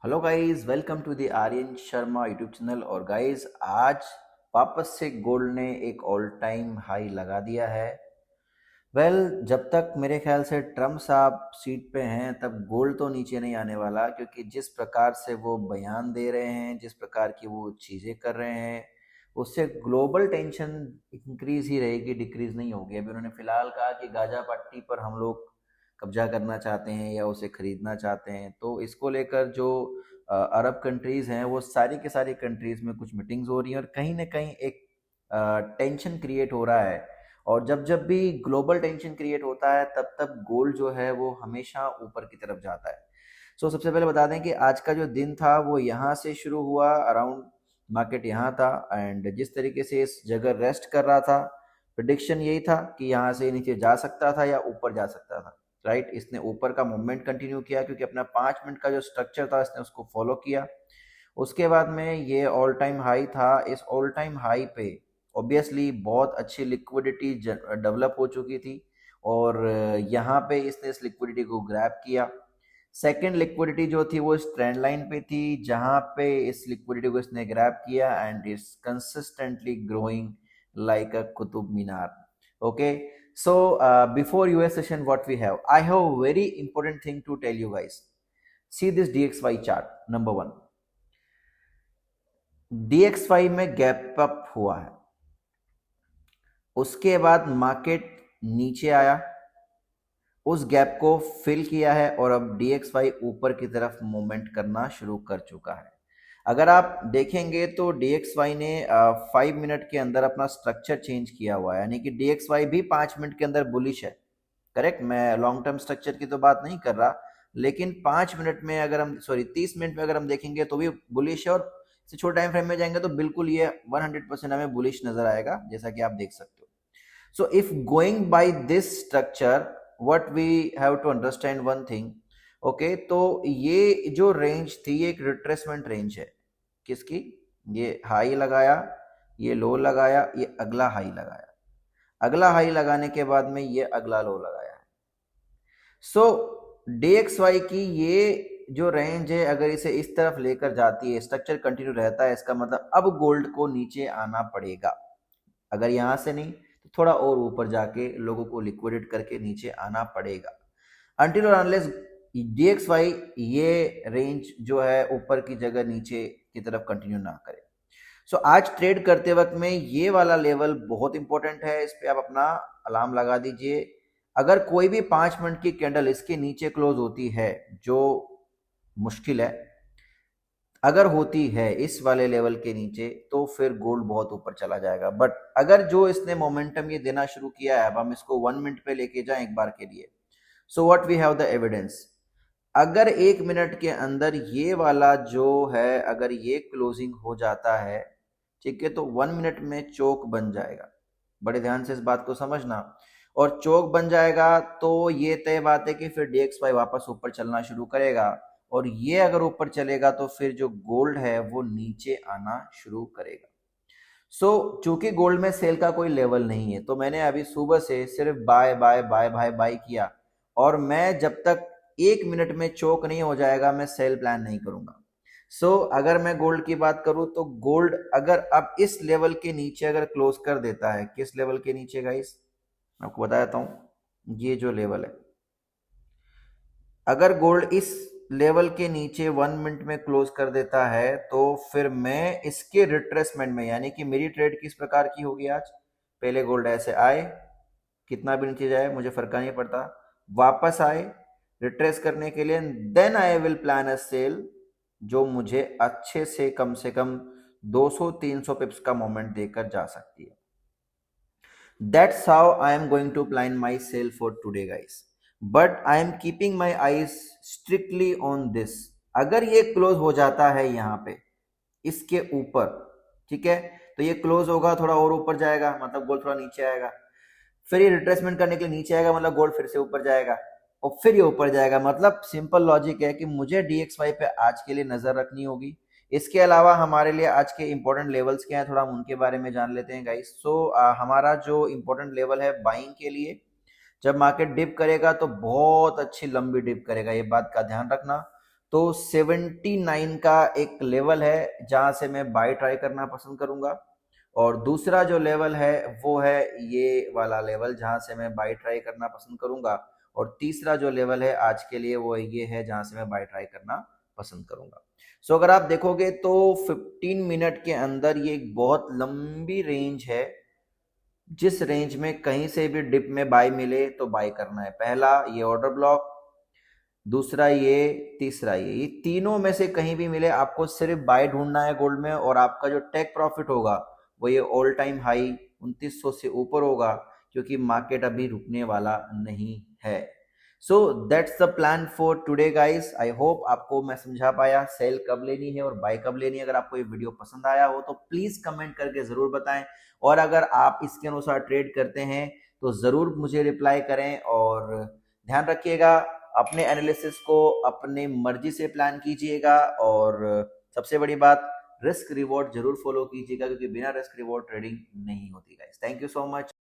Hello guys, welcome to the Aryan Sharma YouTube channel. और guys, आज वापस से गोल्ड ने एक ऑल टाइम हाई लगा दिया है। जब तक मेरे ख्याल से ट्रम्प साहब सीट पे हैं तब गोल्ड तो नीचे नहीं आने वाला, क्योंकि जिस प्रकार से वो बयान दे रहे हैं, जिस प्रकार की वो चीज़ें कर रहे हैं, उससे ग्लोबल टेंशन इंक्रीज ही रहेगी, डिक्रीज नहीं होगी। अभी उन्होंने फिलहाल कहा कि गाजा पट्टी पर हम लोग कब्जा करना चाहते हैं या उसे खरीदना चाहते हैं। तो इसको लेकर जो अरब कंट्रीज़ हैं, वो सारी के सारी कंट्रीज़ में कुछ मीटिंग्स हो रही हैं और कहीं ना कहीं एक टेंशन क्रिएट हो रहा है। और जब जब भी ग्लोबल टेंशन क्रिएट होता है तब तब गोल्ड जो है वो हमेशा ऊपर की तरफ जाता है। सबसे पहले बता दें कि आज का जो दिन था वो यहाँ से शुरू हुआ, अराउंड मार्केट यहाँ था, एंड जिस तरीके से इस जगह रेस्ट कर रहा था, प्रिडिक्शन यही था कि यहाँ से नीचे जा सकता था या ऊपर जा सकता था। राइट, इसने ऊपर का मूवमेंट कंटिन्यू किया क्योंकि अपना 5 मिनट का जो स्ट्रक्चर था इसने उसको फॉलो किया। उसके बाद में ये ऑल टाइम हाई था। इस ऑल टाइम हाई पे ऑब्वियसली बहुत अच्छी लिक्विडिटी डेवलप हो चुकी थी और यहाँ पे इसने इस लिक्विडिटी को ग्रैब किया। सेकंड लिक्विडिटी जो थी वो इस ट्रेंड लाइन पे थी, जहाँ पे इस लिक्विडिटी को इसने ग्रैब किया and it's consistently growing like a Qutub Minar. Okay, so before US session, what we have, I have a very important thing to tell you guys. See this DXY chart, number one, DXY में gap up हुआ है, उसके बाद market नीचे आया, उस gap को fill किया है और अब DXY ऊपर की तरफ मूवमेंट करना शुरू कर चुका है। अगर आप देखेंगे तो DXY ने 5 मिनट के अंदर अपना स्ट्रक्चर चेंज किया हुआ है, यानी कि DXY भी 5 मिनट के अंदर बुलिश है। करेक्ट, मैं लॉन्ग टर्म स्ट्रक्चर की तो बात नहीं कर रहा, लेकिन 5 मिनट में अगर हम 30 मिनट में अगर हम देखेंगे तो भी बुलिश है, और इससे छोटे टाइम फ्रेम में जाएंगे तो बिल्कुल ये 100% हमें बुलिश नजर आएगा, जैसा कि आप देख सकते हो। So if going by this structure, what we have to understand one thing. Okay, तो ये जो रेंज थी ये एक रिट्रेसमेंट रेंज है। किसकी? ये हाई लगाया, ये लो लगाया, ये अगला हाई लगाया, अगला हाई लगाने के बाद में ये अगला लो लगाया है। सो DXY की ये जो रेंज है, अगर इसे इस तरफ लेकर जाती है, स्ट्रक्चर कंटिन्यू रहता है, इसका मतलब अब गोल्ड को नीचे आना पड़ेगा। अगर यहां से नहीं तो थोड़ा और ऊपर जाके लोगों को लिक्विडेट करके नीचे आना पड़ेगा। अनटिल और अनलेस DXY ये रेंज जो है ऊपर की जगह नीचे की तरफ कंटिन्यू ना करे। आज ट्रेड करते वक्त में ये वाला लेवल बहुत इंपॉर्टेंट है, इस पे आप अपना अलार्म लगा दीजिए। अगर कोई भी 5 मिनट की कैंडल इसके नीचे क्लोज होती है, जो मुश्किल है, अगर होती है इस वाले लेवल के नीचे, तो फिर गोल्ड बहुत ऊपर चला जाएगा। बट अगर जो इसने मोमेंटम ये देना शुरू किया है, अब हम इसको 1 मिनट पे लेके जाएं एक बार के लिए। So what we have the evidence, अगर 1 मिनट के अंदर ये वाला जो है, अगर ये क्लोजिंग हो जाता है, ठीक है, तो 1 मिनट में चोक बन जाएगा। बड़े ध्यान से इस बात को समझना। और चोक बन जाएगा तो ये तय बात है कि फिर DXY वापस ऊपर चलना शुरू करेगा, और ये अगर ऊपर चलेगा तो फिर जो गोल्ड है वो नीचे आना शुरू करेगा। चूंकि गोल्ड में सेल का कोई लेवल नहीं है, तो मैंने अभी सुबह से सिर्फ bye bye bye bye bye किया, और मैं जब तक 1 मिनट में चोक नहीं हो जाएगा मैं सेल प्लान नहीं करूंगा। अगर मैं गोल्ड की बात करूं तो गोल्ड अगर अब इस लेवल के नीचे अगर क्लोज कर देता है, किस लेवल के नीचे गाइस, आपको बता देता हूं, ये जो लेवल है, अगर गोल्ड इस लेवल के नीचे 1 मिनट में क्लोज कर देता है, तो फिर मैं इसके रिट्रेसमेंट में, यानी कि मेरी ट्रेड किस प्रकार की होगी आज, पहले गोल्ड ऐसे आए, कितना भी नीचे जाए मुझे फर्क नहीं पड़ता, वापस आए रिट्रेस करने के लिए, then I will plan a sale जो मुझे अच्छे से कम 200-300 पिप्स का मोमेंट देकर जा सकती है। That's how I am going to plan my sale for today guys, but I am keeping my eyes strictly on this। अगर ये क्लोज हो जाता है यहाँ पे इसके ऊपर, ठीक है, तो ये क्लोज होगा, थोड़ा और ऊपर जाएगा, मतलब गोल्ड थोड़ा नीचे आएगा, फिर ये रिट्रेसमेंट करने के लिए नीचे आएगा, मतलब गोल्ड फिर से ऊपर जाएगा, और फिर ये ऊपर जाएगा। मतलब सिंपल लॉजिक है कि मुझे DXY पे आज के लिए नजर रखनी होगी। इसके अलावा हमारे लिए आज के इंपॉर्टेंट लेवल्स क्या हैं, थोड़ा हम उनके बारे में जान लेते हैं गाइस। हमारा जो इंपॉर्टेंट लेवल है बाइंग के लिए, जब मार्केट डिप करेगा तो बहुत अच्छी लंबी डिप करेगा, ये बात का ध्यान रखना। तो 79 का एक लेवल है जहां से मैं बाय ट्राई करना पसंद करूंगा, और दूसरा जो लेवल है वो है ये वाला लेवल जहां से मैं बाय ट्राई करना पसंद करूंगा, और तीसरा जो लेवल है आज के लिए वो ये है जहां से मैं बाय ट्राई करना पसंद करूंगा। सो अगर आप देखोगे तो 15 मिनट के अंदर ये एक बहुत लंबी रेंज है, जिस रेंज में कहीं से भी डिप में बाय मिले तो बाय करना है। पहला ये ऑर्डर ब्लॉक, दूसरा ये, तीसरा ये तीनों में से कहीं भी मिले आपको सिर्फ बाय ढूंढना है गोल्ड में, और आपका जो टेक प्रॉफिट होगा वो ये ऑल टाइम हाई 2900 से ऊपर होगा, क्योंकि मार्केट अभी रुकने वाला नहीं है। So that's the plan for today guys. I hope आपको मैं समझा पाया सेल कब लेनी है और बाय कब लेनी है। अगर आपको ये वीडियो पसंद आया हो तो प्लीज कमेंट करके जरूर बताएं, और अगर आप इसके अनुसार ट्रेड करते हैं तो जरूर मुझे रिप्लाई करें। और ध्यान रखिएगा, अपने एनालिसिस को अपने मर्जी से प्लान कीजिएगा, और सबसे बड़ी बात रिस्क रिवॉर्ड जरूर फॉलो कीजिएगा, क्योंकि बिना रिस्क रिवॉर्ड ट्रेडिंग नहीं होती guys. Thank you so much.